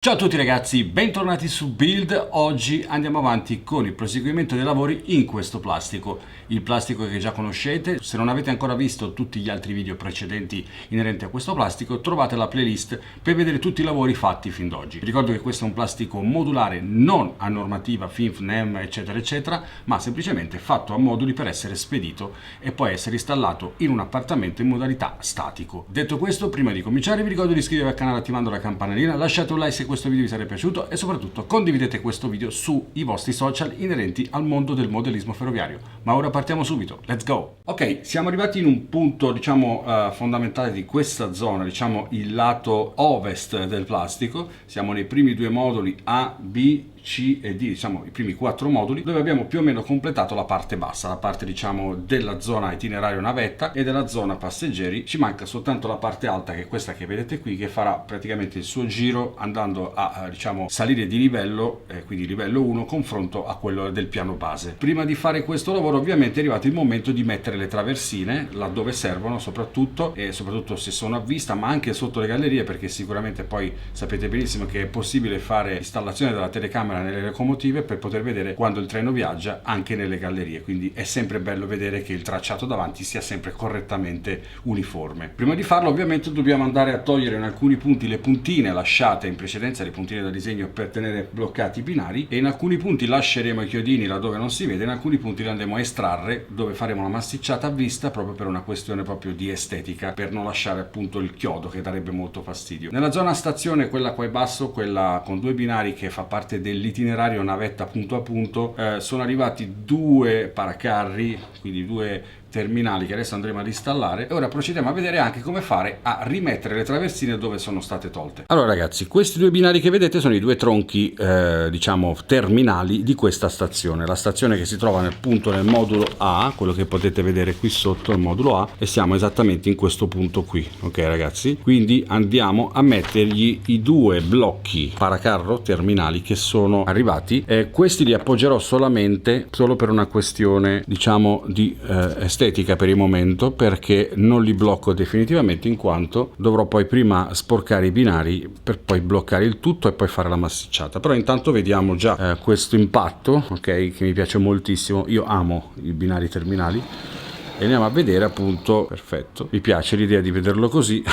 Ciao a tutti ragazzi, bentornati su Build. Oggi andiamo avanti con il proseguimento dei lavori in questo plastico. Il plastico che già conoscete. Se non avete ancora visto tutti gli altri video precedenti inerenti a questo plastico, trovate la playlist per vedere tutti i lavori fatti fin d'oggi. Vi ricordo che questo è un plastico modulare, non a normativa FINF, NEM eccetera eccetera, ma semplicemente fatto a moduli per essere spedito e poi essere installato in un appartamento in modalità statico. Detto questo, prima di cominciare vi ricordo di iscrivervi al canale attivando la campanellina, lasciate un like se questo video vi sarebbe piaciuto e soprattutto condividete questo video sui vostri social inerenti al mondo del modellismo ferroviario. Ma ora partiamo subito, let's go! Ok, siamo arrivati in un punto fondamentale di questa zona, il lato ovest del plastico. Siamo nei primi due moduli A, B, C e D, i primi 4 moduli, dove abbiamo più o meno completato la parte bassa, la parte della zona itinerario navetta e della zona passeggeri. Ci manca soltanto la parte alta, che è questa che vedete qui, che farà praticamente il suo giro andando a salire di livello, quindi livello 1 confronto a quello del piano base. Prima di fare questo lavoro ovviamente è arrivato il momento di mettere le traversine laddove servono, soprattutto se sono a vista, ma anche sotto le gallerie, perché sicuramente poi sapete benissimo che è possibile fare installazione della telecamera nelle locomotive per poter vedere quando il treno viaggia anche nelle gallerie, quindi è sempre bello vedere che il tracciato davanti sia sempre correttamente uniforme. Prima di farlo ovviamente dobbiamo andare a togliere in alcuni punti le puntine lasciate in precedenza, le puntine da disegno per tenere bloccati i binari, e in alcuni punti lasceremo i chiodini laddove non si vede, in alcuni punti li andremo a estrarre dove faremo una massicciata a vista, proprio per una questione proprio di estetica, per non lasciare appunto il chiodo che darebbe molto fastidio. Nella zona stazione, quella qua in basso, quella con due binari che fa parte dell'itinerario navetta punto a punto, sono arrivati 2 paracarri, quindi 2 terminali che adesso andremo ad installare, e ora procediamo a vedere anche come fare a rimettere le traversine dove sono state tolte. Allora ragazzi, questi 2 binari che vedete sono i 2 tronchi terminali di questa stazione, la stazione che si trova nel modulo A, quello che potete vedere qui sotto, il modulo A, e siamo esattamente in questo punto qui, ok ragazzi? Quindi andiamo a mettergli i 2 blocchi paracarro terminali che sono arrivati, questi li appoggerò solo per una questione di estetica per il momento, perché non li blocco definitivamente, in quanto dovrò poi prima sporcare i binari per poi bloccare il tutto e poi fare la massicciata. Però intanto vediamo già questo impatto, ok, che mi piace moltissimo. Io amo i binari terminali e andiamo a vedere appunto. Perfetto, mi piace l'idea di vederlo così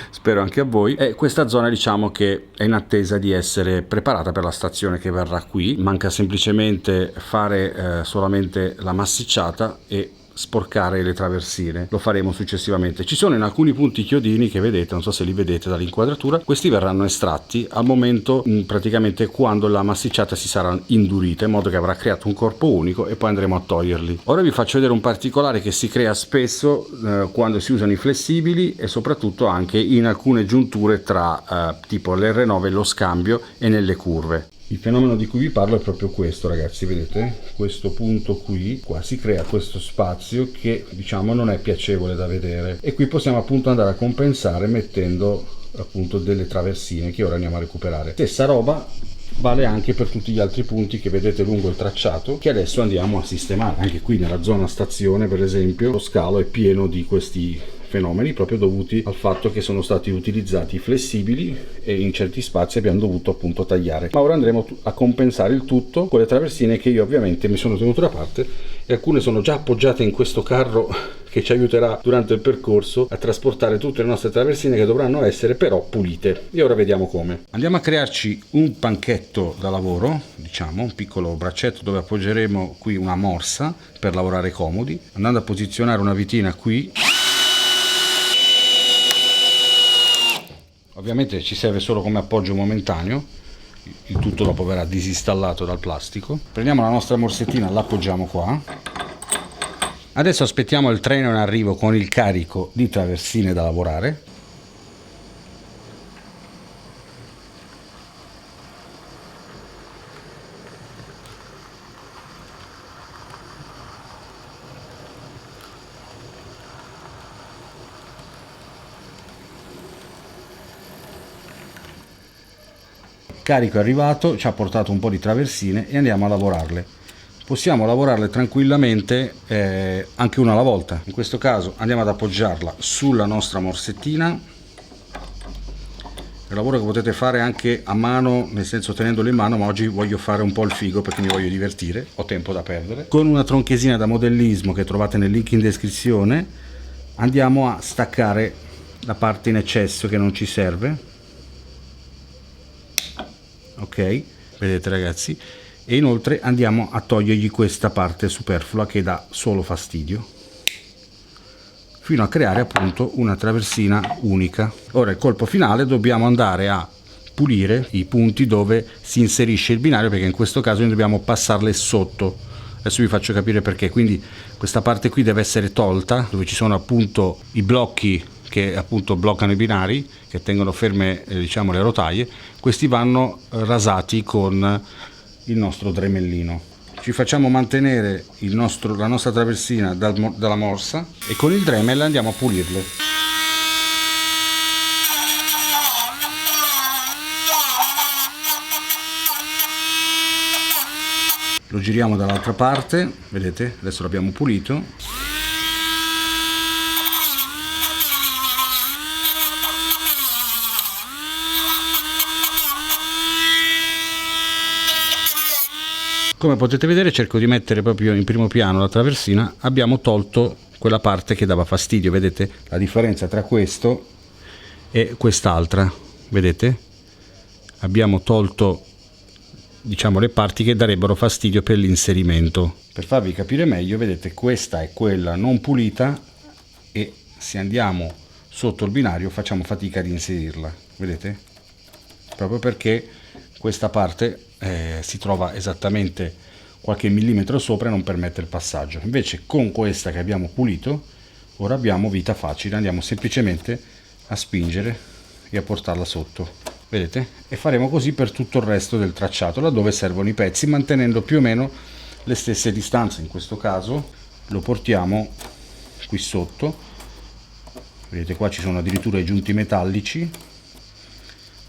spero anche a voi. E questa zona che è in attesa di essere preparata per la stazione che verrà qui, manca semplicemente fare solamente la massicciata e sporcare le traversine. Lo faremo successivamente. Ci sono in alcuni punti chiodini che vedete, non so se li vedete dall'inquadratura, questi verranno estratti al momento, praticamente quando la massicciata si sarà indurita, in modo che avrà creato un corpo unico, e poi andremo a toglierli. Ora vi faccio vedere un particolare che si crea spesso quando si usano i flessibili, e soprattutto anche in alcune giunture tra tipo l'R9 e lo scambio e nelle curve. Il fenomeno di cui vi parlo è proprio questo, ragazzi, vedete? Questo punto qua si crea questo spazio che non è piacevole da vedere, e qui possiamo appunto andare a compensare mettendo appunto delle traversine che ora andiamo a recuperare. Stessa roba vale anche per tutti gli altri punti che vedete lungo il tracciato, che adesso andiamo a sistemare. Anche qui nella zona stazione, per esempio, lo scalo è pieno di questi fenomeni, proprio dovuti al fatto che sono stati utilizzati flessibili e in certi spazi abbiamo dovuto appunto tagliare. Ma ora andremo a compensare il tutto con le traversine che io ovviamente mi sono tenuto da parte, e alcune sono già appoggiate in questo carro che ci aiuterà durante il percorso a trasportare tutte le nostre traversine, che dovranno essere però pulite. E ora vediamo come. Andiamo a crearci un panchetto da lavoro, un piccolo braccetto dove appoggeremo qui una morsa per lavorare comodi, andando a posizionare una vitina qui. Ovviamente ci serve solo come appoggio momentaneo, il tutto dopo verrà disinstallato dal plastico. Prendiamo la nostra morsettina, l'appoggiamo qua. Adesso aspettiamo il treno in arrivo con il carico di traversine da lavorare. Carico è arrivato, ci ha portato un po' di traversine e andiamo a lavorarle. Possiamo lavorarle tranquillamente anche una alla volta. In questo caso andiamo ad appoggiarla sulla nostra morsettina, un lavoro che potete fare anche a mano, nel senso tenendolo in mano, ma oggi voglio fare un po' il figo perché mi voglio divertire, ho tempo da perdere. Con una tronchesina da modellismo che trovate nel link in descrizione andiamo a staccare la parte in eccesso che non ci serve, ok, vedete ragazzi, e inoltre andiamo a togliergli questa parte superflua che dà solo fastidio, fino a creare appunto una traversina unica. Ora il colpo finale, dobbiamo andare a pulire i punti dove si inserisce il binario, perché in questo caso noi dobbiamo passarle sotto. Adesso vi faccio capire perché. Quindi questa parte qui deve essere tolta, dove ci sono appunto i blocchi che appunto bloccano i binari, che tengono ferme diciamo le rotaie. Questi vanno rasati con il nostro dremellino. Ci facciamo mantenere la nostra traversina dalla morsa e con il Dremel andiamo a pulirlo. Lo giriamo dall'altra parte, vedete? Adesso l'abbiamo pulito. Come potete vedere, cerco di mettere proprio in primo piano la traversina. Abbiamo tolto quella parte che dava fastidio, vedete la differenza tra questo e quest'altra, vedete? Abbiamo tolto diciamo le parti che darebbero fastidio per l'inserimento. Per farvi capire meglio, vedete, questa è quella non pulita e se andiamo sotto il binario facciamo fatica ad inserirla, vedete? Proprio perché questa parte si trova esattamente qualche millimetro sopra e non permette il passaggio. Invece con questa che abbiamo pulito, ora abbiamo vita facile, andiamo semplicemente a spingere e a portarla sotto, vedete? E faremo così per tutto il resto del tracciato, laddove servono i pezzi, mantenendo più o meno le stesse distanze. In questo caso lo portiamo qui sotto, vedete qua ci sono addirittura i giunti metallici,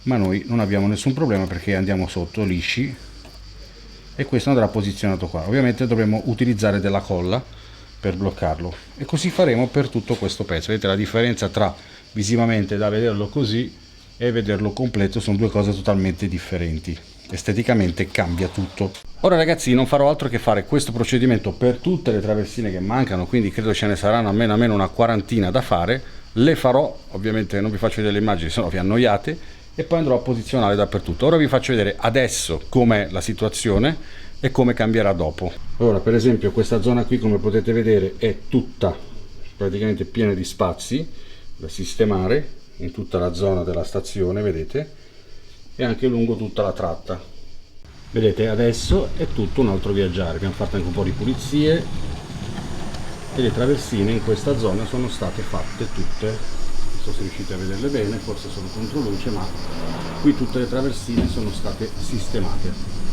ma noi non abbiamo nessun problema perché andiamo sotto lisci e questo andrà posizionato qua. Ovviamente dovremo utilizzare della colla per bloccarlo e così faremo per tutto questo pezzo. Vedete la differenza tra visivamente da vederlo così e vederlo completo, sono due cose totalmente differenti, esteticamente cambia tutto. Ora ragazzi, non farò altro che fare questo procedimento per tutte le traversine che mancano, quindi credo ce ne saranno almeno una quarantina da fare. Le farò, ovviamente non vi faccio vedere le immagini se no vi annoiate, e poi andrò a posizionare dappertutto. Ora vi faccio vedere adesso com'è la situazione e come cambierà dopo. Ora per esempio questa zona qui, come potete vedere, è tutta praticamente piena di spazi da sistemare in tutta la zona della stazione, vedete, e anche lungo tutta la tratta. Vedete, adesso è tutto un altro viaggiare. Abbiamo fatto anche un po' di pulizie e le traversine in questa zona sono state fatte tutte. Non so se riuscite a vederle bene, forse sono contro luce, ma qui tutte le traversine sono state sistemate.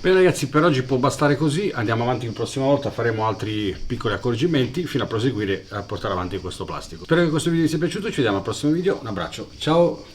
Bene ragazzi, per oggi può bastare così, andiamo avanti la prossima volta, faremo altri piccoli accorgimenti fino a proseguire a portare avanti questo plastico. Spero che questo video vi sia piaciuto, ci vediamo al prossimo video, un abbraccio, ciao!